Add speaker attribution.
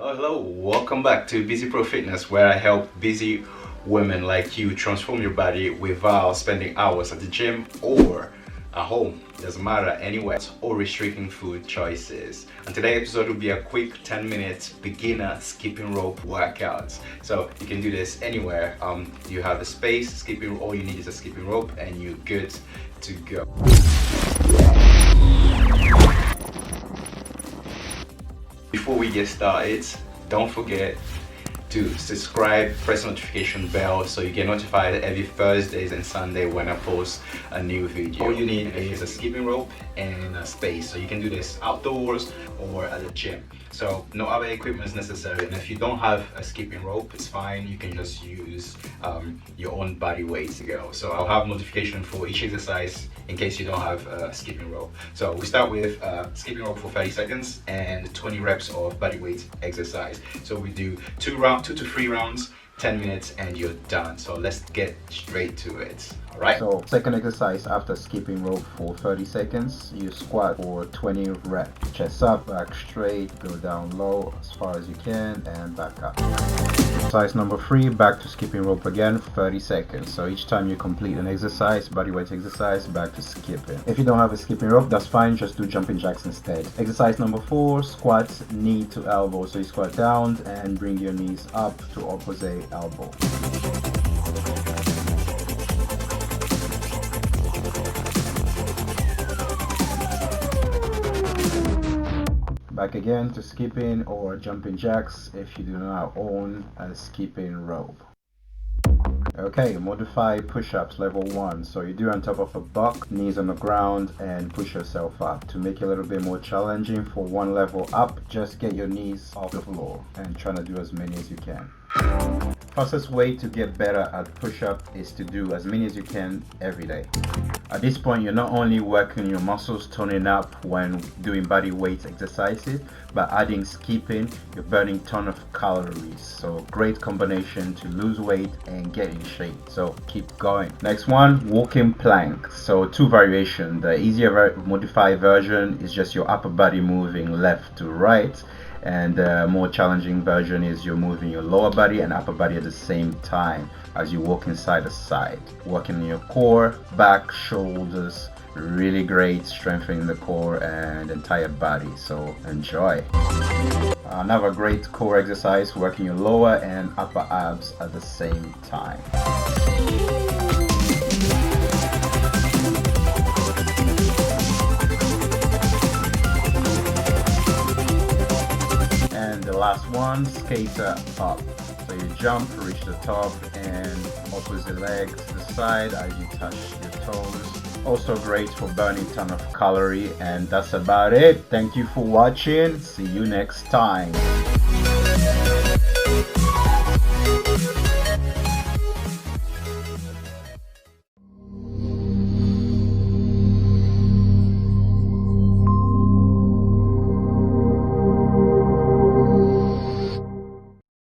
Speaker 1: Hello, welcome back to BusyProFitness, where I help busy women like you transform your body without spending hours at the gym or at home. Doesn't matter, anywhere, or restricting food choices. And today's episode will be a quick 10-minute beginner skipping rope workout. So you can do this anywhere. You have a space, skipping, all you need is a skipping rope and you're good to go. Before we get started, don't forget to subscribe, press the notification bell so you get notified every Thursdays and Sunday when I post a new video. All you need is a skipping rope and a space, so you can do this outdoors or at the gym. So no other equipment is necessary, and if you don't have a skipping rope, it's fine. You can just use your own body weight to go. So I'll have notification for each exercise in case you don't have a skipping rope. So we start with skipping rope for 30 seconds and 20 reps of body weight exercise. So we do 2 to 3 rounds, 10 minutes, and you're done. So let's get straight to it. All right.
Speaker 2: So second exercise after skipping rope for 30 seconds, you squat for 20 reps. Chest up, back straight, go down low as far as you can, and back up. Exercise number 3, back to skipping rope again, 30 seconds. So each time you complete an exercise, body weight exercise, back to skipping. If you don't have a skipping rope, that's fine, just do jumping jacks instead. Exercise number 4, squat knee to elbow. So you squat down and bring your knees up to opposite elbow. Back again to skipping or jumping jacks if you do not own a skipping rope. Okay, modify push-ups level 1. So you do on top of a block, knees on the ground, and push yourself up. To make it a little bit more challenging for one level up, just get your knees off the floor and try to do as many as you can. Fastest way to get better at push-up is to do as many as you can every day. At this point, you're not only working your muscles, toning up when doing body weight exercises, but adding skipping, you're burning a ton of calories. So great combination to lose weight and get in shape. So keep going. Next one, walking plank. So 2 variations. The easier modified version is just your upper body moving left to right. And the more challenging version is you're moving your lower body and upper body at the same time as you walk side to side. Working on your core, back, shoulders, really great, strengthening the core and entire body. So enjoy. Another great core exercise, working your lower and upper abs at the same time. The last one, skater up. So you jump, reach the top, and opposite leg to the side as you touch your toes. Also great for burning a ton of calorie. And that's about it. Thank you for watching. See you next time.